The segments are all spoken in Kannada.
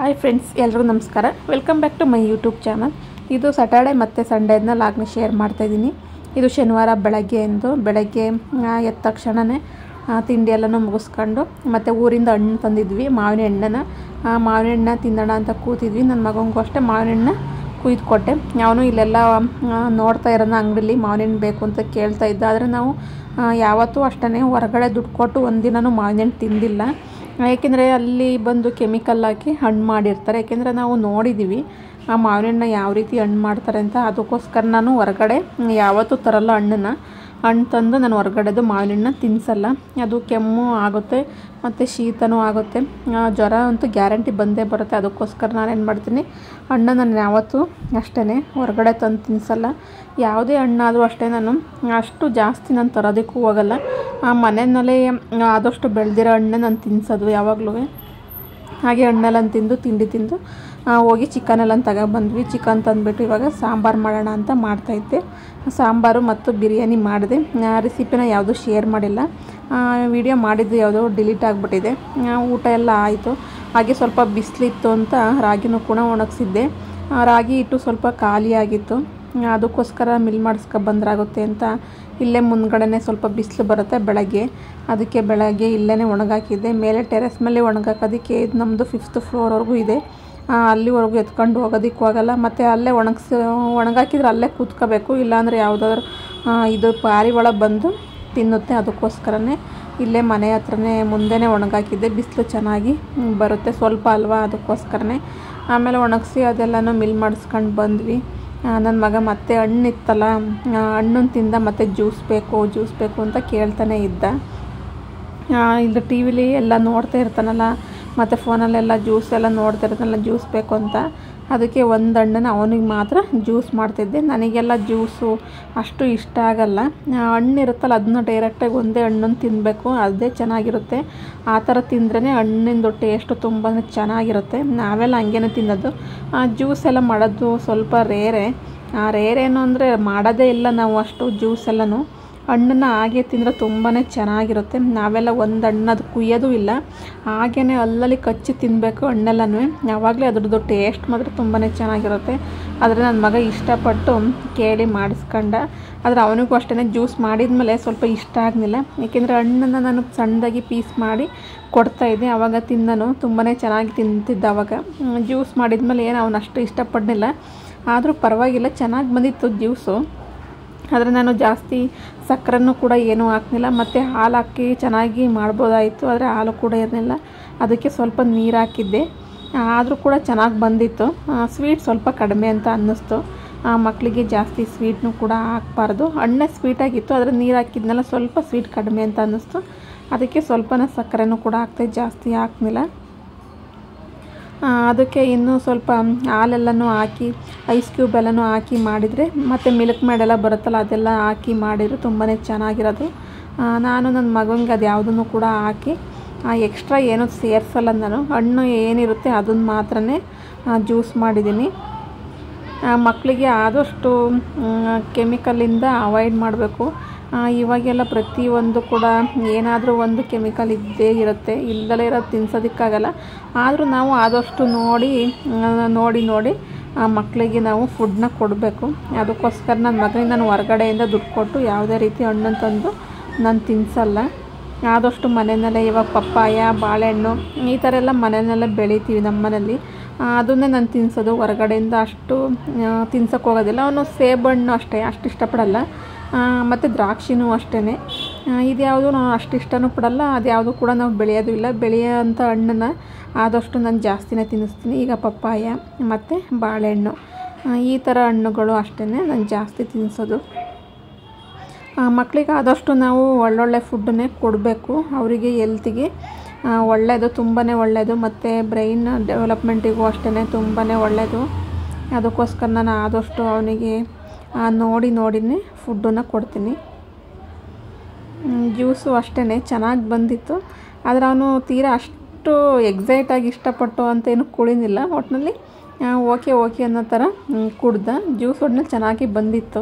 ಹಾಯ್ ಫ್ರೆಂಡ್ಸ್, ಎಲ್ಲರಿಗೂ ನಮಸ್ಕಾರ. Welcome back to my YouTube channel. ಇದು ಸ್ಯಾಟರ್ಡೆ ಮತ್ತು ಸಂಡೇದನ್ನ ಲಾಗ್ನ ಶೇರ್ ಮಾಡ್ತಾಯಿದ್ದೀನಿ. ಇದು ಶನಿವಾರ ಬೆಳಗ್ಗೆ ಎದ್ದ ತಕ್ಷಣವೇ ತಿಂಡಿ ಎಲ್ಲನೂ ಮುಗಿಸ್ಕೊಂಡು ಮತ್ತು ಊರಿಂದ ಹಣ್ಣು ತಂದಿದ್ವಿ, ಮಾವಿನ ಹಣ್ಣನ್ನು. ಮಾವಿನ ಹಣ್ಣು ತಿನ್ನೋಣ ಅಂತ ಕೂತಿದ್ವಿ. ನನ್ನ ಮಗನಿಗೂ ಅಷ್ಟೇ ಮಾವಿನ ಹಣ್ಣು ಕುಯ್ದು ಕೊಟ್ಟೆ. ಅವನು ಇಲ್ಲೆಲ್ಲ ನೋಡ್ತಾ ಇರೋಣ ಅಂಗಡಿಲಿ ಮಾವಿನ ಹಣ್ಣು ಬೇಕು ಅಂತ ಕೇಳ್ತಾ ಇದ್ದ. ಆದರೆ ನಾವು ಯಾವತ್ತೂ ಅಷ್ಟೇ ಹೊರಗಡೆ ದುಡ್ಡು ಕೊಟ್ಟು ಒಂದಿನೂ ಮಾವಿನ ಹಣ್ಣು ತಿಂದಿಲ್ಲ. ಏಕೆಂದರೆ ಅಲ್ಲಿ ಬಂದು ಕೆಮಿಕಲ್ ಹಾಕಿ ಹಣ್ಣು ಮಾಡಿರ್ತಾರೆ. ಏಕೆಂದರೆ ನಾವು ನೋಡಿದ್ದೀವಿ ಆ ಮಾವಿನ ಹಣ್ಣು ಯಾವ ರೀತಿ ಹಣ್ಣು ಮಾಡ್ತಾರೆ ಅಂತ. ಅದಕ್ಕೋಸ್ಕರ ನಾನು ಹೊರಗಡೆ ಯಾವತ್ತೂ ತರಲ್ಲ ಹಣ್ಣು ತಂದು ನಾನು ಹೊರಗಡೆದು ಮಾವಿನ ಹಣ್ಣು ತಿನ್ನಿಸಲ್ಲ. ಅದು ಕೆಮ್ಮು ಆಗುತ್ತೆ ಮತ್ತು ಶೀತನೂ ಆಗುತ್ತೆ, ಜ್ವರ ಅಂತೂ ಗ್ಯಾರಂಟಿ ಬಂದೇ ಬರುತ್ತೆ. ಅದಕ್ಕೋಸ್ಕರ ನಾನೇನು ಮಾಡ್ತೀನಿ, ಹಣ್ಣು ನಾನು ಯಾವತ್ತೂ ಅಷ್ಟೇ ಹೊರಗಡೆ ತಂದು ತಿನ್ನಿಸಲ್ಲ. ಯಾವುದೇ ಹಣ್ಣಾದರೂ ಅಷ್ಟೇ ನಾನು ಅಷ್ಟು ಜಾಸ್ತಿ ನಾನು ತರೋದಕ್ಕೂ ಹೋಗಲ್ಲ. ಮನೆಯಲ್ಲೇ ಆದಷ್ಟು ಬೆಳೆದಿರೋ ಹಣ್ಣೆ ನಾನು ತಿನ್ನಿಸೋದು ಯಾವಾಗಲೂ. ಹಾಗೆ ಹಣ್ಣೆಲ್ಲ ತಿಂದು ತಿಂಡಿ ತಿಂದು ಹೋಗಿ ಚಿಕನೆಲ್ಲ ತಗೊಬಂದ್ವಿ. ಚಿಕನ್ ತಂದುಬಿಟ್ಟು ಇವಾಗ ಸಾಂಬಾರು ಮಾಡೋಣ ಅಂತ ಮಾಡ್ತಾಯಿದ್ದೆ. ಸಾಂಬಾರು ಮತ್ತು ಬಿರಿಯಾನಿ ಮಾಡಿದೆ. ರೆಸಿಪಿನ ಯಾವುದೂ ಶೇರ್ ಮಾಡಿಲ್ಲ. ವಿಡಿಯೋ ಮಾಡಿದ್ದು ಯಾವುದೋ ಡಿಲೀಟ್ ಆಗಿಬಿಟ್ಟಿದೆ. ಊಟ ಎಲ್ಲ ಆಯಿತು. ಹಾಗೆ ಸ್ವಲ್ಪ ಬಿಸಿಲಿತ್ತು ಅಂತ ರಾಗಿನೂ ಕೂಡ ಒಣಗಿಸಿದ್ದೆ. ರಾಗಿ ಹಿಟ್ಟು ಸ್ವಲ್ಪ ಖಾಲಿಯಾಗಿತ್ತು, ಅದಕ್ಕೋಸ್ಕರ ಮಿಲ್ ಮಾಡಿಸ್ಕೊಬಂದ್ರಾಗುತ್ತೆ ಅಂತ ಇಲ್ಲೇ ಮುಂದ್ಗಡೆ ಸ್ವಲ್ಪ ಬಿಸಿಲು ಬರುತ್ತೆ ಬೆಳಗ್ಗೆ, ಅದಕ್ಕೆ ಬೆಳಗ್ಗೆ ಇಲ್ಲೇ ಒಣಗಾಕಿದ್ದೆ. ಮೇಲೆ ಟೆರೆಸ್ ಮೇಲೆ ಒಣಗಾಕೋದಕ್ಕೆ ಇದು ನಮ್ಮದು 5th ಫ್ಲೋರ್ವರೆಗೂ ಇದೆ. ಅಲ್ಲಿವರೆಗೂ ಎತ್ಕೊಂಡು ಹೋಗೋದಕ್ಕೂ ಆಗಲ್ಲ. ಮತ್ತು ಅಲ್ಲೇ ಒಣಗಾಕಿದ್ರೆ ಅಲ್ಲೇ ಕೂತ್ಕೋಬೇಕು, ಇಲ್ಲಾಂದರೆ ಯಾವುದಾದ್ರೂ ಇದು ಪಾರಿವಾಳ ಬಂದು ತಿನ್ನುತ್ತೆ. ಅದಕ್ಕೋಸ್ಕರನೇ ಇಲ್ಲೇ ಮನೆ ಹತ್ರನೇ ಮುಂದೆನೇ ಒಣಗಾಕಿದ್ದೆ. ಬಿಸಿಲು ಚೆನ್ನಾಗಿ ಬರುತ್ತೆ ಸ್ವಲ್ಪ ಅಲ್ವಾ, ಅದಕ್ಕೋಸ್ಕರನೇ. ಆಮೇಲೆ ಒಣಗಿಸಿ ಅದೆಲ್ಲನೂ ಮಿಲ್ ಮಾಡಿಸ್ಕೊಂಡು ಬಂದ್ವಿ. ನನ್ನ ಮಗ ಮತ್ತೆ ಹಣ್ಣಿತ್ತಲ್ಲ, ಹಣ್ಣನ್ನು ತಿಂದ ಮತ್ತು ಜ್ಯೂಸ್ ಬೇಕು ಅಂತ ಕೇಳ್ತಾನೆ ಇದ್ದ. ಇಲ್ಲಿ ಟಿ ವಿಲಿ ಎಲ್ಲ ನೋಡ್ತಾ ಇರ್ತಾನಲ್ಲ, ಮತ್ತು ಫೋನಲ್ಲೆಲ್ಲ ಜ್ಯೂಸ್ ಎಲ್ಲ ನೋಡ್ತಾ ಇರ್ತಾನಲ್ಲ, ಜ್ಯೂಸ್ ಬೇಕು ಅಂತ. ಅದಕ್ಕೆ ಒಂದು ಹಣ್ಣನ್ನು ಅವನಿಗೆ ಮಾತ್ರ ಜ್ಯೂಸ್ ಮಾಡ್ತಿದ್ದೆ. ನನಗೆಲ್ಲ ಜ್ಯೂಸು ಅಷ್ಟು ಇಷ್ಟ ಆಗಲ್ಲ. ಹಣ್ಣಿರುತ್ತಲ್ಲ ಅದನ್ನ ಡೈರೆಕ್ಟಾಗಿ ಒಂದೇ ಹಣ್ಣನ್ನು ತಿನ್ನಬೇಕು, ಅದೇ ಚೆನ್ನಾಗಿರುತ್ತೆ. ಆ ಥರ ತಿಂದ್ರೇ ಹಣ್ಣಿಂದು ಟೇಸ್ಟು ತುಂಬಾ ಚೆನ್ನಾಗಿರುತ್ತೆ. ನಾವೆಲ್ಲ ಹಂಗೇನೆ ತಿನ್ನೋದು. ಜ್ಯೂಸ್ ಎಲ್ಲ ಮಾಡೋದು ಸ್ವಲ್ಪ ರೇರೇನು ಅಂದರೆ ಮಾಡೋದೇ ಇಲ್ಲ ನಾವು ಅಷ್ಟು ಜ್ಯೂಸ್ ಎಲ್ಲನೂ. ಹಣ್ಣನ್ನು ಹಾಗೆ ತಿಂದರೆ ತುಂಬಾ ಚೆನ್ನಾಗಿರುತ್ತೆ. ನಾವೆಲ್ಲ ಒಂದು ಹಣ್ಣದು ಕುಯ್ಯೋದು ಇಲ್ಲ, ಹಾಗೇ ಅಲ್ಲಲ್ಲಿ ಕಚ್ಚಿ ತಿನ್ನಬೇಕು ಹಣ್ಣೆಲ್ಲನೂ. ಯಾವಾಗಲೇ ಅದ್ರದ್ದು ಟೇಸ್ಟ್ ಮಾತ್ರ ತುಂಬಾ ಚೆನ್ನಾಗಿರುತ್ತೆ. ಆದರೆ ನನ್ನ ಮಗ ಇಷ್ಟಪಟ್ಟು ಕೇಳಿ ಮಾಡಿಸ್ಕೊಂಡ. ಆದರೆ ಅವನಿಗೂ ಅಷ್ಟೇ ಜ್ಯೂಸ್ ಮಾಡಿದ್ಮೇಲೆ ಸ್ವಲ್ಪ ಇಷ್ಟ ಆಗಲಿಲ್ಲ. ಏಕೆಂದರೆ ಹಣ್ಣನ್ನು ನಾನು ಸಣ್ಣದಾಗಿ ಪೀಸ್ ಮಾಡಿ ಕೊಡ್ತಾಯಿದ್ದೆ, ಆವಾಗ ತಿಂದನು ತುಂಬಾ ಚೆನ್ನಾಗಿ ತಿಂತಿದ್ದ. ಆವಾಗ ಜ್ಯೂಸ್ ಮಾಡಿದ್ಮೇಲೆ ಏನು ಅವನು ಅಷ್ಟು ಇಷ್ಟಪಡಲಿಲ್ಲ. ಆದರೂ ಪರವಾಗಿಲ್ಲ, ಚೆನ್ನಾಗಿ ಬಂದಿತ್ತು ಜ್ಯೂಸು. ಆದರೆ ನಾನು ಜಾಸ್ತಿ ಸಕ್ಕರೆನೂ ಕೂಡ ಏನೂ ಹಾಕ್ಲಿಲ್ಲ, ಮತ್ತು ಹಾಲು ಹಾಕಿ ಚೆನ್ನಾಗಿ ಮಾಡ್ಬೋದಾಯಿತು. ಆದರೆ ಹಾಲು ಕೂಡ ಇರಲಿಲ್ಲ, ಅದಕ್ಕೆ ಸ್ವಲ್ಪ ನೀರು ಹಾಕಿದ್ದೆ. ಆದರೂ ಕೂಡ ಚೆನ್ನಾಗಿ ಬಂದಿತ್ತು. ಸ್ವೀಟ್ ಸ್ವಲ್ಪ ಕಡಿಮೆ ಅಂತ ಅನ್ನಿಸ್ತು. ಮಕ್ಕಳಿಗೆ ಜಾಸ್ತಿ ಸ್ವೀಟ್ನೂ ಕೂಡ ಹಾಕಬಾರ್ದು. ಹಣ್ಣೆ ಸ್ವೀಟಾಗಿತ್ತು, ಆದರೆ ನೀರು ಹಾಕಿದ್ನೆಲ್ಲ ಸ್ವಲ್ಪ ಸ್ವೀಟ್ ಕಡಿಮೆ ಅಂತ ಅನ್ನಿಸ್ತು. ಅದಕ್ಕೆ ಸ್ವಲ್ಪನೇ ಸಕ್ಕರೆನೂ ಕೂಡ ಹಾಕ್ತಾಯಿದ್ದೆ, ಜಾಸ್ತಿ ಹಾಕ್ಲಿಲ್ಲ. ಅದಕ್ಕೆ ಇನ್ನೂ ಸ್ವಲ್ಪ ಹಾಲೆಲ್ಲನೂ ಹಾಕಿ ಐಸ್ ಕ್ಯೂಬ್ ಎಲ್ಲನೂ ಹಾಕಿ ಮಾಡಿದರೆ, ಮತ್ತು ಮಿಲ್ಕ್ ಮೇಡೆಲ್ಲ ಬರುತ್ತಲ್ಲ ಅದೆಲ್ಲ ಹಾಕಿ ಮಾಡಿದರೆ ತುಂಬಾ ಚೆನ್ನಾಗಿರೋದು. ನಾನು ನನ್ನ ಮಗನಿಗೆ ಅದು ಯಾವುದನ್ನು ಕೂಡ ಹಾಕಿ ಎಕ್ಸ್ಟ್ರಾ ಏನೂ ಸೇರಿಸಲ್ಲ. ನಾನು ಹಣ್ಣು ಏನಿರುತ್ತೆ ಅದನ್ನು ಮಾತ್ರನೇ ಜ್ಯೂಸ್ ಮಾಡಿದ್ದೀನಿ. ಮಕ್ಕಳಿಗೆ ಆದಷ್ಟು ಕೆಮಿಕಲಿಂದ ಅವಾಯ್ಡ್ ಮಾಡಬೇಕು. ಇವಾಗೆಲ್ಲ ಪ್ರತಿಯೊಂದು ಕೂಡ ಏನಾದರೂ ಒಂದು ಕೆಮಿಕಲ್ ಇದ್ದೇ ಇರುತ್ತೆ, ಇಲ್ಲದಲೇ ಇರೋದು ತಿನ್ಸೋದಕ್ಕಾಗಲ್ಲ. ಆದರೂ ನಾವು ಆದಷ್ಟು ನೋಡಿ ಮಕ್ಕಳಿಗೆ ನಾವು ಫುಡ್ನ ಕೊಡಬೇಕು. ಅದಕ್ಕೋಸ್ಕರ ನನ್ನ ಮಗನಿಗೆ ನಾನು ಹೊರಗಡೆಯಿಂದ ದುಡ್ಡು ಕೊಟ್ಟು ಯಾವುದೇ ರೀತಿ ಹಣ್ಣನ್ನು ತಂದು ನಾನು ತಿನ್ನಿಸಲ್ಲ. ಆದಷ್ಟು ಮನೆಯಲ್ಲೇ ಇವಾಗ ಪಪ್ಪಾಯ, ಬಾಳೆಹಣ್ಣು ಈ ಥರ ಎಲ್ಲ ಮನೆಯಲ್ಲೇ ಬೆಳಿತೀವಿ ನಮ್ಮ ಮನೇಲಿ. ಅದನ್ನೇ ನಾನು ತಿನ್ನಿಸೋದು. ಹೊರಗಡೆಯಿಂದ ಅಷ್ಟು ತಿನ್ಸೋಕ್ಕೆ ಹೋಗೋದಿಲ್ಲ. ಅವನು ಸೇಬಣ್ಣು ಅಷ್ಟು ಇಷ್ಟಪಡಲ್ಲ, ಮತ್ತು ದ್ರಾಕ್ಷಿನೂ ಅಷ್ಟೇ. ಇದ್ಯಾವುದು ನಾವು ಅಷ್ಟು ಇಷ್ಟನೂ ಪಡಲ್ಲ. ಅದ್ಯಾವುದು ಕೂಡ ನಾವು ಬೆಳೆಯೋದು ಇಲ್ಲ. ಬೆಳೆಯೋಂಥ ಹಣ್ಣನ್ನು ಆದಷ್ಟು ನಾನು ಜಾಸ್ತಿನೇ ತಿನ್ನಿಸ್ತೀನಿ. ಈಗ ಪಪ್ಪಾಯ ಮತ್ತು ಬಾಳೆಹಣ್ಣು ಈ ಥರ ಹಣ್ಣುಗಳು ಅಷ್ಟೇ ನಾನು ಜಾಸ್ತಿ ತಿನ್ನಿಸೋದು. ಮಕ್ಕಳಿಗೆ ಆದಷ್ಟು ನಾವು ಒಳ್ಳೊಳ್ಳೆ ಫುಡ್ಡನ್ನೇ ಕೊಡಬೇಕು. ಅವರಿಗೆ ಹೆಲ್ತಿಗೆ ಒಳ್ಳೆಯದು, ತುಂಬಾ ಒಳ್ಳೆಯದು. ಮತ್ತು ಬ್ರೈನ್ ಡೆವಲಪ್ಮೆಂಟಿಗೂ ಅಷ್ಟೇ ತುಂಬಾ ಒಳ್ಳೆಯದು. ಅದಕ್ಕೋಸ್ಕರ ನಾನು ಆದಷ್ಟು ಅವನಿಗೆ ನೋಡಿನೇ ಫುಡ್ಡನ್ನು ಕೊಡ್ತೀನಿ. ಜ್ಯೂಸು ಅಷ್ಟೇ ಚೆನ್ನಾಗಿ ಬಂದಿತ್ತು. ಆದರೆ ಅವನು ತೀರಾ ಅಷ್ಟು ಎಕ್ಸೈಟಾಗಿ ಇಷ್ಟಪಟ್ಟು ಅಂತೇನು ಕುಡಿಲಿಲ್ಲ. ಒಟ್ಟಿನಲ್ಲಿ ಓಕೆ ಅನ್ನೋ ಥರ ಕುಡ್ದ. ಜ್ಯೂಸ್ ಒಟ್ಟಿನಲ್ಲಿ ಚೆನ್ನಾಗಿ ಬಂದಿತ್ತು.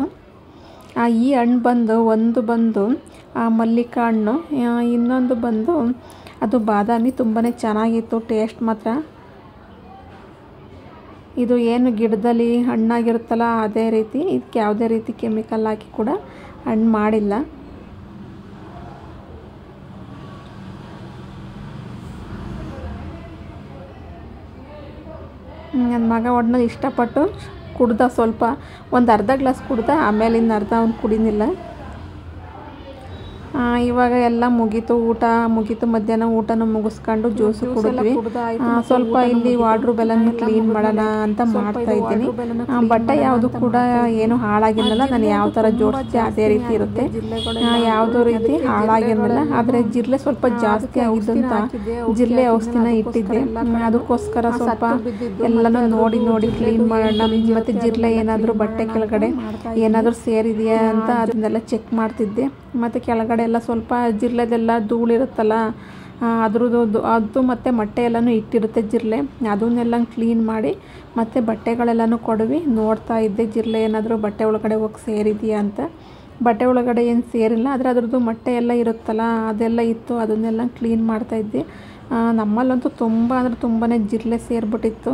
ಈ ಹಣ್ಣು ಒಂದು ಬಂದು ಮಲ್ಲಿಕಾ ಹಣ್ಣು, ಇನ್ನೊಂದು ಬಂದು ಅದು ಬಾದಾಮಿ. ತುಂಬಾ ಚೆನ್ನಾಗಿತ್ತು ಟೇಸ್ಟ್ ಮಾತ್ರ. ಇದು ಏನು ಗಿಡದಲ್ಲಿ ಹಣ್ಣಾಗಿರುತ್ತಲ್ಲ ಅದೇ ರೀತಿ, ಇದಕ್ಕೆ ಯಾವುದೇ ರೀತಿ ಕೆಮಿಕಲ್ ಹಾಕಿ ಕೂಡ ಹಣ್ಣು ಮಾಡಿಲ್ಲ. ನನ್ನ ಮಗ ಒಟ್ಟಿನಲ್ಲಿ ಇಷ್ಟಪಟ್ಟು ಕುಡ್ದ, ಸ್ವಲ್ಪ ಒಂದು ಅರ್ಧ ಗ್ಲಾಸ್ ಕುಡ್ದ, ಆಮೇಲೆ ಇನ್ನು ಅರ್ಧ ಅವ್ನು ಕುಡಿನಿಲ್ಲ. ಇವಾಗ ಎಲ್ಲ ಮುಗೀತು, ಊಟ ಮುಗೀತು. ಮಧ್ಯಾಹ್ನ ಊಟನ ಮುಗಿಸ್ಕೊಂಡು ಜ್ಯೂಸು ಕುಡಿದ್ವಿ. ಸ್ವಲ್ಪ ಇಲ್ಲಿ ವಾರ್ಡ್ರೋಬ್ ಎಲ್ಲ ಕ್ಲೀನ್ ಮಾಡೋಣ ಅಂತ ಮಾಡ್ತಾ ಇದ್ದೀನಿ. ಬಟ್ಟೆ ಯಾವುದು ಕೂಡ ಏನು ಹಾಳಾಗಿರಲಿಲ್ಲ, ನಾನು ಯಾವ ಥರ ಜೋಡಿಸ್ದೆ ಅದೇ ರೀತಿ ಇರುತ್ತೆ, ಯಾವುದೋ ರೀತಿ ಹಾಳಾಗಿರಲಿಲ್ಲ. ಆದರೆ ಜಿರಳೆ ಸ್ವಲ್ಪ ಜಾಸ್ತಿ ಆಗಿದ್ದಂತ ಜಿರಳೆ ಔಷಧಿನ ಇಟ್ಟಿದ್ದೆ, ಅದಕ್ಕೋಸ್ಕರ ಸ್ವಲ್ಪ ಎಲ್ಲನೂ ನೋಡಿ ನೋಡಿ ಕ್ಲೀನ್ ಮಾಡೋಣ. ಮತ್ತು ಜಿರಳೆ ಏನಾದರೂ ಬಟ್ಟೆ ಕೆಳಗಡೆ ಏನಾದರೂ ಸೇರಿದೆಯಾ ಅಂತ ಅದನ್ನೆಲ್ಲ ಚೆಕ್ ಮಾಡ್ತಿದ್ದೆ. ಮತ್ತು ಕೆಳಗಡೆ ಎಲ್ಲ ಸ್ವಲ್ಪ ಜಿರಳೆದೆಲ್ಲ ಧೂಳಿರುತ್ತಲ್ಲ, ಅದ್ರದ್ದು ಅದು ಮತ್ತು ಮೊಟ್ಟೆ ಎಲ್ಲನೂ ಇಟ್ಟಿರುತ್ತೆ ಜಿರಳೆ, ಅದನ್ನೆಲ್ಲ ಕ್ಲೀನ್ ಮಾಡಿ ಮತ್ತು ಬಟ್ಟೆಗಳೆಲ್ಲನೂ ಕೊಡವಿ ನೋಡ್ತಾ ಇದ್ದೆ, ಜಿರಳೆ ಏನಾದರೂ ಬಟ್ಟೆ ಒಳಗಡೆ ಹೋಗಿ ಸೇರಿದೆಯಾ ಅಂತ. ಬಟ್ಟೆ ಒಳಗಡೆ ಏನು ಸೇರಿಲ್ಲ, ಆದರೆ ಅದ್ರದ್ದು ಮೊಟ್ಟೆ ಎಲ್ಲ ಇರುತ್ತಲ್ಲ ಅದೆಲ್ಲ ಇತ್ತು, ಅದನ್ನೆಲ್ಲ ಕ್ಲೀನ್ ಮಾಡ್ತಾಯಿದ್ದೆ. ನಮ್ಮಲ್ಲಂತೂ ತುಂಬ ಅಂದರೆ ತುಂಬಾ ಜಿರಳೆ ಸೇರಿಬಿಟ್ಟಿತ್ತು.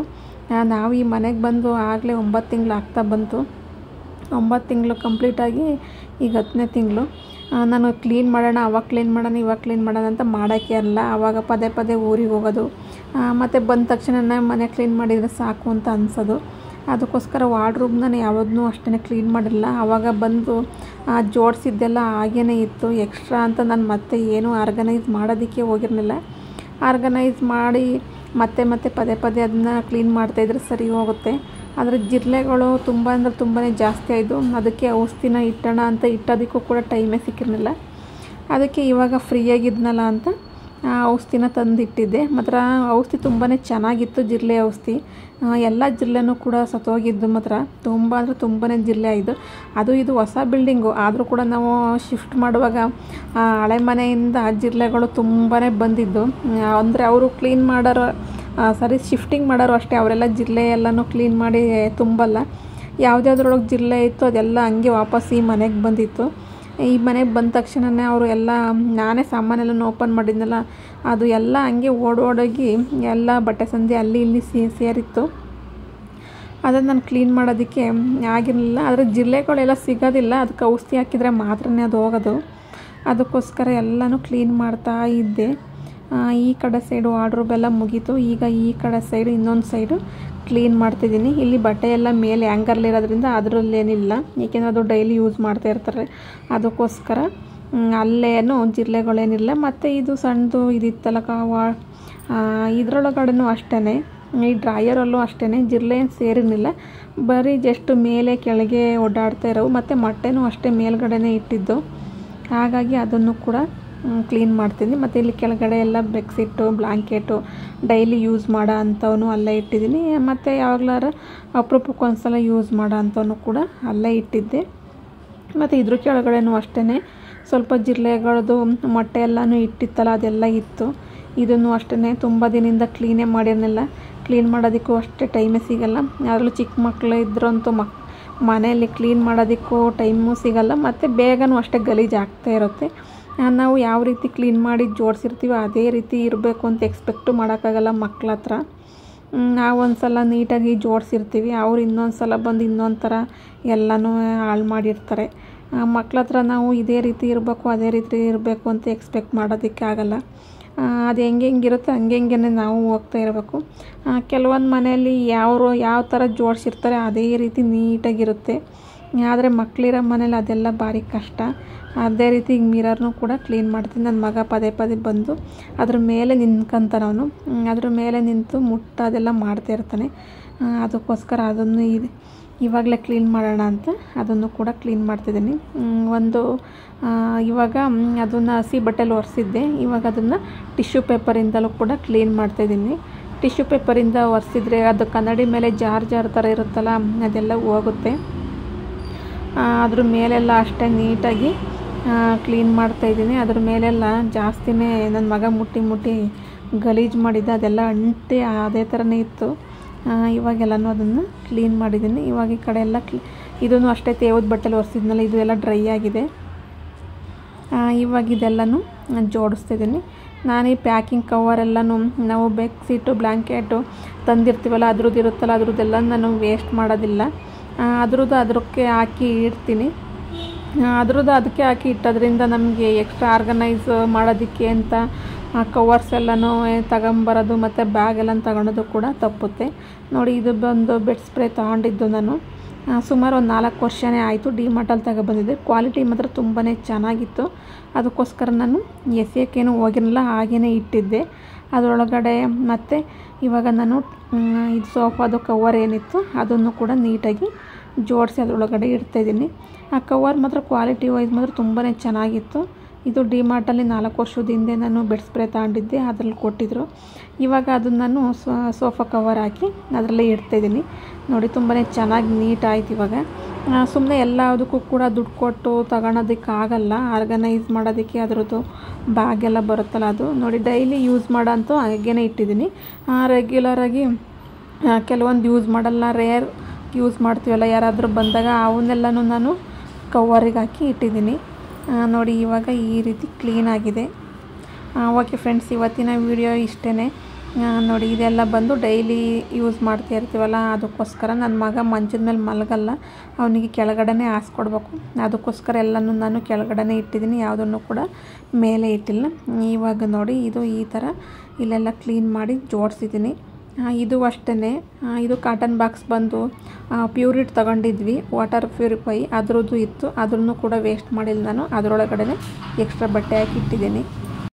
ನಾವು ಈ ಮನೆಗೆ ಬಂದು ಆಗಲೇ 9 ತಿಂಗಳು ಆಗ್ತಾ ಬಂತು. 9 ತಿಂಗಳು ಕಂಪ್ಲೀಟಾಗಿ ಈಗ 10ನೇ ತಿಂಗಳು. ನಾನು ಕ್ಲೀನ್ ಮಾಡೋಣ, ಅವಾಗ ಕ್ಲೀನ್ ಮಾಡೋಣ, ಇವಾಗ ಕ್ಲೀನ್ ಮಾಡೋಣ ಅಂತ ಮಾಡೋಕ್ಕೆ ಇರಲ್ಲ. ಆವಾಗ ಪದೇ ಪದೇ ಊರಿಗೆ ಹೋಗೋದು, ಮತ್ತು ಬಂದ ತಕ್ಷಣ ಮನೆ ಕ್ಲೀನ್ ಮಾಡಿದರೆ ಸಾಕು ಅಂತ ಅನಿಸೋದು. ಅದಕ್ಕೋಸ್ಕರ ವಾರ್ಡ್ರೋಬ್ನ ನಾನು ಯಾವಾಗಲೂ ಅಷ್ಟೇ ಕ್ಲೀನ್ ಮಾಡಿರಲಿಲ್ಲ. ಆವಾಗ ಬಂದು ಜೋಡಿಸಿದ್ದೆಲ್ಲ ಹಾಗೇ ಇತ್ತು. ಎಕ್ಸ್ಟ್ರಾ ಅಂತ ನಾನು ಮತ್ತೆ ಏನೂ ಆರ್ಗನೈಸ್ ಮಾಡೋದಕ್ಕೆ ಹೋಗಿರಲಿಲ್ಲ. ಆರ್ಗನೈಸ್ ಮಾಡಿ ಮತ್ತೆ ಪದೇ ಪದೇ ಅದನ್ನ ಕ್ಲೀನ್ ಮಾಡ್ತಾಯಿದ್ರೆ ಸರಿ ಹೋಗುತ್ತೆ. ಆದರೆ ಜಿರಳೆಗಳು ತುಂಬ ಅಂದರೆ ತುಂಬಾ ಜಾಸ್ತಿ ಆಯಿತು. ಅದಕ್ಕೆ ಔಷಧಿನ ಇಟ್ಟೋಣ ಅಂತ ಇಟ್ಟೋದಕ್ಕೂ ಕೂಡ ಟೈಮೇ ಸಿಕ್ಕಿರಲಿಲ್ಲ. ಅದಕ್ಕೆ ಇವಾಗ ಫ್ರೀಯಾಗಿದ್ನಲ್ಲ ಅಂತ ಔಷಧಿನ ತಂದಿಟ್ಟಿದ್ದೆ. ಮಾತ್ರ ಔಷಧಿ ತುಂಬಾ ಚೆನ್ನಾಗಿತ್ತು, ಜಿರಳೆ ಔಷಧಿ. ಎಲ್ಲ ಜಿರಳೆನೂ ಕೂಡ ಸತ್ತೋಗಿದ್ದು. ಮಾತ್ರ ತುಂಬ ಅಂದರೆ ತುಂಬಾ ಜಿರಳೆ ಆಯಿತು. ಅದು ಇದು ಹೊಸ ಬಿಲ್ಡಿಂಗು ಆದರೂ ಕೂಡ ನಾವು ಶಿಫ್ಟ್ ಮಾಡುವಾಗ ಹಳೆ ಮನೆಯಿಂದ ಜಿರಳೆಗಳು ತುಂಬಾ ಬಂದಿದ್ದು. ಅಂದರೆ ಅವರು ಕ್ಲೀನ್ ಮಾಡೋರು ಶಿಫ್ಟಿಂಗ್ ಮಾಡೋರು ಅಷ್ಟೇ, ಅವರೆಲ್ಲ ಜಿರಳೆ ಎಲ್ಲನೂ ಕ್ಲೀನ್ ಮಾಡಿ ತುಂಬಲ್ಲ. ಯಾವುದ್ಯಾವ್ದ್ರೊಳಗೆ ಜಿರಳೆ ಇತ್ತು ಅದೆಲ್ಲ ಹಂಗೆ ವಾಪಸ್ ಈ ಮನೆಗೆ ಬಂದಿತ್ತು. ಈ ಮನೆಗೆ ಬಂದ ತಕ್ಷಣವೇ ಅವರು ಎಲ್ಲ, ನಾನೇ ಸಾಮಾನೆಲ್ಲ ಓಪನ್ ಮಾಡಿದ್ನಲ್ಲ, ಅದು ಎಲ್ಲ ಹಂಗೆ ಓಡೋಗಿ ಎಲ್ಲ ಬಟ್ಟೆ ಸಂದಿ ಅಲ್ಲಿ ಇಲ್ಲಿ ಸೇರಿತ್ತು. ಅದನ್ನು ನಾನು ಕ್ಲೀನ್ ಮಾಡೋದಕ್ಕೆ ಆಗಿರಲಿಲ್ಲ. ಆದರೆ ಜಿರಳೆಗಳೆಲ್ಲ ಸಿಗೋದಿಲ್ಲ, ಅದಕ್ಕೆ ಔಷಧಿ ಹಾಕಿದರೆ ಮಾತ್ರನೇ ಅದು ಹೋಗೋದು. ಅದಕ್ಕೋಸ್ಕರ ಎಲ್ಲನೂ ಕ್ಲೀನ್ ಮಾಡ್ತಾ ಇದ್ದೆ. ಈ ಕಡೆ ಸೈಡು ವಾರ್ಡ್ರೋಬ್ ಎಲ್ಲ ಮುಗೀತು. ಈಗ ಈ ಕಡೆ ಸೈಡು ಇನ್ನೊಂದು ಸೈಡು ಕ್ಲೀನ್ ಮಾಡ್ತಿದ್ದೀನಿ. ಇಲ್ಲಿ ಬಟ್ಟೆ ಎಲ್ಲ ಮೇಲೆ ಹ್ಯಾಂಗರ್ಲಿರೋದ್ರಿಂದ ಅದರಲ್ಲೇನಿಲ್ಲ, ಏಕೆಂದರೆ ಅದು ಡೈಲಿ ಯೂಸ್ ಮಾಡ್ತಾ ಇರ್ತಾರೆ. ಅದಕ್ಕೋಸ್ಕರ ಅಲ್ಲೇನು ಜಿರಳೆಗಳೇನಿಲ್ಲ. ಮತ್ತು ಇದು ಸಣ್ಣದು ಇದಿತ್ತಲ್ಲ ಇದರೊಳಗಡೆನೂ ಅಷ್ಟೇ, ಈ ಡ್ರಾಯರಲ್ಲೂ ಅಷ್ಟೇ ಜಿರಳೆ ಏನು ಸೇರಿರಲಿಲ್ಲ. ಬರೀ ಜಸ್ಟ್ ಮೇಲೆ ಕೆಳಗೆ ಓಡಾಡ್ತಾ ಇರೋವು. ಮತ್ತು ಮೊಟ್ಟೆನೂ ಅಷ್ಟೇ ಮೇಲ್ಗಡೆನೇ ಇಟ್ಟಿದ್ದು. ಹಾಗಾಗಿ ಅದನ್ನು ಕೂಡ ಕ್ಲೀನ್ ಮಾಡ್ತೀನಿ. ಮತ್ತು ಇಲ್ಲಿ ಕೆಳಗಡೆ ಎಲ್ಲ ಬೆಡ್ಶೀಟು, ಬ್ಲ್ಯಾಂಕೆಟು ಡೈಲಿ ಯೂಸ್ ಮಾಡೋ ಅಂಥವನು ಅಲ್ಲೇ ಇಟ್ಟಿದ್ದೀನಿ. ಮತ್ತು ಯಾವಾಗಲಾರ ಅಪರೂಪಕ್ಕೊಂದ್ಸಲ ಯೂಸ್ ಮಾಡೋ ಅಂಥವನು ಕೂಡ ಅಲ್ಲೇ ಇಟ್ಟಿದ್ದೆ. ಮತ್ತು ಇದ್ರ ಕೆಳಗಡೆನೂ ಅಷ್ಟೇ ಸ್ವಲ್ಪ ಜಿರಳೆಗಳದ್ದು ಮೊಟ್ಟೆ ಎಲ್ಲನೂ ಇಟ್ಟಿತ್ತಲ್ಲ ಅದೆಲ್ಲ ಇತ್ತು. ಇದನ್ನು ಅಷ್ಟೇ ತುಂಬ ದಿನದಿಂದ ಕ್ಲೀನೇ ಮಾಡಿರಲಿಲ್ಲ. ಕ್ಲೀನ್ ಮಾಡೋದಕ್ಕೂ ಅಷ್ಟೇ ಟೈಮೇ ಸಿಗೋಲ್ಲ. ಅದರಲ್ಲೂ ಚಿಕ್ಕ ಮಕ್ಕಳು ಇದ್ರಂತೂ ಮನೆಯಲ್ಲಿ ಕ್ಲೀನ್ ಮಾಡೋದಕ್ಕೂ ಟೈಮೂ ಸಿಗೋಲ್ಲ. ಮತ್ತು ಬೇಗನೂ ಅಷ್ಟೇ ಗಲೀಜು ಆಗ್ತಾ ಇರುತ್ತೆ. ನಾವು ಯಾವ ರೀತಿ ಕ್ಲೀನ್ ಮಾಡಿ ಜೋಡಿಸಿರ್ತೀವೋ ಅದೇ ರೀತಿ ಇರಬೇಕು ಅಂತ ಎಕ್ಸ್ಪೆಕ್ಟು ಮಾಡೋಕ್ಕಾಗಲ್ಲ ಮಕ್ಳ ಹತ್ರ. ನಾವು ಒಂದು ಸಲ ನೀಟಾಗಿ ಜೋಡಿಸಿರ್ತೀವಿ, ಅವ್ರು ಇನ್ನೊಂದು ಸಲ ಬಂದು ಇನ್ನೊಂದು ಥರ ಎಲ್ಲನೂ ಹಾಳು ಮಾಡಿರ್ತಾರೆ. ಮಕ್ಳ ಹತ್ರ ನಾವು ಇದೇ ರೀತಿ ಇರಬೇಕು ಅದೇ ರೀತಿ ಇರಬೇಕು ಅಂತ ಎಕ್ಸ್ಪೆಕ್ಟ್ ಮಾಡೋದಕ್ಕೆ ಆಗಲ್ಲ. ಅದು ಹೆಂಗಿರುತ್ತೆ ಹಂಗೆ ನಾವು ಹೋಗ್ತಾ ಇರಬೇಕು. ಕೆಲವೊಂದು ಮನೆಯಲ್ಲಿ ಯಾವ ಥರ ಜೋಡಿಸಿರ್ತಾರೆ ಅದೇ ರೀತಿ ನೀಟಾಗಿರುತ್ತೆ. ಆದರೆ ಮಕ್ಕಳಿರೋ ಮನೇಲಿ ಅದೆಲ್ಲ ಭಾರಿ ಕಷ್ಟ. ಅದೇ ರೀತಿ ಈಗ ಮಿರರ್ನೂ ಕೂಡ ಕ್ಲೀನ್ ಮಾಡ್ತೀನಿ. ನನ್ನ ಮಗ ಪದೇ ಬಂದು ಅದ್ರ ಮೇಲೆ ನಿಂತ್ಕೊಂತಾನೆ. ಅವನು ಅದ್ರ ಮೇಲೆ ನಿಂತು ಅದೆಲ್ಲ ಮಾಡ್ತಾ ಇರ್ತಾನೆ. ಅದಕ್ಕೋಸ್ಕರ ಅದನ್ನು ಇವಾಗಲೇ ಕ್ಲೀನ್ ಮಾಡೋಣ ಅಂತ ಅದನ್ನು ಕೂಡ ಕ್ಲೀನ್ ಮಾಡ್ತಿದ್ದೀನಿ. ಇವಾಗ ಅದನ್ನು ಹಸಿ ಬಟ್ಟೆಲಿ ಒರೆಸಿದ್ದೆ. ಇವಾಗ ಅದನ್ನು ಟಿಶ್ಯೂ ಪೇಪರಿಂದಲೂ ಕೂಡ ಕ್ಲೀನ್ ಮಾಡ್ತಾಯಿದ್ದೀನಿ. ಟಿಶ್ಯೂ ಪೇಪರಿಂದ ಒರೆಸಿದ್ರೆ ಅದು ಕನ್ನಡಿ ಮೇಲೆ ಜಾರ್ ಥರ ಇರುತ್ತಲ್ಲ ಅದೆಲ್ಲ ಹೋಗುತ್ತೆ. ಅದ್ರ ಮೇಲೆಲ್ಲ ಅಷ್ಟೇ ನೀಟಾಗಿ ಕ್ಲೀನ್ ಮಾಡ್ತಾಯಿದ್ದೀನಿ. ಅದ್ರ ಮೇಲೆಲ್ಲ ಜಾಸ್ತಿನೇ ನನ್ನ ಮಗ ಮುಟ್ಟಿ ಗಲೀಜು ಮಾಡಿದ್ದ, ಅದೆಲ್ಲ ಅಂಟಿ ಅದೇ ಥರನೇ ಇತ್ತು. ಇವಾಗೆಲ್ಲನೂ ಅದನ್ನು ಕ್ಲೀನ್ ಮಾಡಿದ್ದೀನಿ. ಇವಾಗ ಈ ಕಡೆ ಎಲ್ಲ ಇದನ್ನು ಅಷ್ಟೇ ತೇವದ ಬಟ್ಟೆಲಿ ಒರೆಸಿದ್ನಲ್ಲ, ಇದು ಎಲ್ಲ ಡ್ರೈ ಆಗಿದೆ. ಇವಾಗ ಇದೆಲ್ಲನೂ ಜೋಡಿಸ್ತಿದ್ದೀನಿ. ನಾನು ಈ ಪ್ಯಾಕಿಂಗ್ ಕವರೆಲ್ಲನೂ ನಾವು ಬೆಡ್ಶೀಟು ಬ್ಲ್ಯಾಂಕೆಟು ತಂದಿರ್ತೀವಲ್ಲ ಅದ್ರದ್ದು ಇರುತ್ತಲ್ಲ ಅದ್ರದ್ದೆಲ್ಲ ನಾನು ವೇಸ್ಟ್ ಮಾಡೋದಿಲ್ಲ. ಅದಕ್ಕೆ ಹಾಕಿ ಇಡ್ತೀನಿ. ಅದಕ್ಕೆ ಹಾಕಿ ಇಟ್ಟೋದ್ರಿಂದ ನಮಗೆ ಎಕ್ಸ್ಟ್ರಾ ಆರ್ಗನೈಸ್ ಮಾಡೋದಕ್ಕೆ ಅಂತ ಕವರ್ಸ್ ಎಲ್ಲನೂ ತಗೊಂಬರೋದು ಮತ್ತು ಬ್ಯಾಗೆಲ್ಲ ತಗೊಳೋದು ಕೂಡ ತಪ್ಪುತ್ತೆ. ನೋಡಿ, ಇದು ಬಂದು ಬೆಡ್ ಸ್ಪ್ರೇ ತೊಗೊಂಡಿದ್ದು ನಾನು ಸುಮಾರು ಒಂದು 4 ವರ್ಷನೇ ಆಯಿತು. ಡಿಮಾರ್ಟಲ್ಲಿ ತಗೊಬಂದಿದ್ದೆ. ಕ್ವಾಲಿಟಿ ಮಾತ್ರ ತುಂಬಾ ಚೆನ್ನಾಗಿತ್ತು. ಅದಕ್ಕೋಸ್ಕರ ನಾನು ಎಸೆಯೋಕ್ಕೇನು ಹೋಗಿರಲಿಲ್ಲ, ಹಾಗೇ ಇಟ್ಟಿದ್ದೆ ಅದರೊಳಗಡೆ. ಮತ್ತು ಇವಾಗ ನಾನು ಇದು ಸೋಫಾದು ಕವರ್ ಏನಿತ್ತು ಅದನ್ನು ಕೂಡ ನೀಟಾಗಿ ಜೋಡಿಸಿ ಅದರೊಳಗಡೆ ಇಡ್ತಾಯಿದ್ದೀನಿ. ಆ ಕವರ್ ಮಾತ್ರ ಕ್ವಾಲಿಟಿ ವೈಸ್ ಮಾತ್ರ ತುಂಬಾ ಚೆನ್ನಾಗಿತ್ತು. ಇದು ಡಿಮಾರ್ಟಲ್ಲಿ 4 ವರ್ಷದ ಹಿಂದೆ ನಾನು ಬೆಡ್ ಸ್ಪ್ರೇ ತಗೊಂಡಿದ್ದೆ, ಅದರಲ್ಲಿ ಕೊಟ್ಟಿದ್ದರು. ಇವಾಗ ಅದನ್ನು ನಾನು ಸೋಫಾ ಕವರ್ ಹಾಕಿ ಅದರಲ್ಲೇ ಇಡ್ತಾಯಿದ್ದೀನಿ. ನೋಡಿ, ತುಂಬಾ ಚೆನ್ನಾಗಿ ನೀಟ್ ಆಯ್ತು. ಇವಾಗ ಸುಮ್ಮನೆ ಎಲ್ಲದಕ್ಕೂ ಕೂಡ ದುಡ್ಡು ಕೊಟ್ಟು ತಗೊಳೋದಕ್ಕಾಗಲ್ಲ. ಆರ್ಗನೈಸ್ ಮಾಡೋದಕ್ಕೆ ಅದರದ್ದು ಬ್ಯಾಗೆಲ್ಲ ಬರುತ್ತಲ್ಲ ಅದು. ನೋಡಿ, ಡೈಲಿ ಯೂಸ್ ಮಾಡೋಂತೂ ಹಾಗೇ ಇಟ್ಟಿದ್ದೀನಿ. ರೆಗ್ಯುಲರಾಗಿ ಕೆಲವೊಂದು ಯೂಸ್ ಮಾಡಲ್ಲ, ರೇರ್ ಯೂಸ್ ಮಾಡ್ತೀವಲ್ಲ ಯಾರಾದರೂ ಬಂದಾಗ, ಅವನ್ನೆಲ್ಲನೂ ನಾನು ಕವರಿಗೆ ಹಾಕಿ ಇಟ್ಟಿದ್ದೀನಿ. ನೋಡಿ, ಇವಾಗ ಈ ರೀತಿ ಕ್ಲೀನಾಗಿದೆ. ಓಕೆ ಫ್ರೆಂಡ್ಸ್, ಇವತ್ತಿನ ವಿಡಿಯೋ ಇಷ್ಟೇ. ನೋಡಿ, ಇದೆಲ್ಲ ಬಂದು ಡೈಲಿ ಯೂಸ್ ಮಾಡ್ತಾ ಇರ್ತೀವಲ್ಲ, ಅದಕ್ಕೋಸ್ಕರ ನನ್ನ ಮಗ ಮಂಚದ ಮೇಲೆ ಮಲಗಲ್ಲ, ಅವನಿಗೆ ಕೆಳಗಡೆ ಹಾಸ್ಕೊಡ್ಬೇಕು. ಅದಕ್ಕೋಸ್ಕರ ಎಲ್ಲನೂ ನಾನು ಕೆಳಗಡೆ ಇಟ್ಟಿದ್ದೀನಿ, ಯಾವುದನ್ನು ಕೂಡ ಮೇಲೆ ಇಟ್ಟಿಲ್ಲ. ಇವಾಗ ನೋಡಿ, ಇದು ಈ ಥರ ಇಲ್ಲೆಲ್ಲ ಕ್ಲೀನ್ ಮಾಡಿ ಜೋಡಿಸಿದ್ದೀನಿ. ಇದು ಅಷ್ಟೇ. ಇದು ಕಾಟನ್ ಬಾಕ್ಸ್ ಬಂದು ಪ್ಯೂರಿಟ್ ತಗೊಂಡಿದ್ವಿ, ವಾಟರ್ ಪ್ಯೂರಿಫೈ, ಅದರದ್ದು ಇತ್ತು. ಅದನ್ನು ಕೂಡ ವೇಸ್ಟ್ ಮಾಡಿಲ್ಲ ನಾನು. ಅದರೊಳಗಡೆ ಎಕ್ಸ್ಟ್ರಾ ಬಟ್ಟೆ ಹಾಕಿ ಇಟ್ಟಿದ್ದೀನಿ.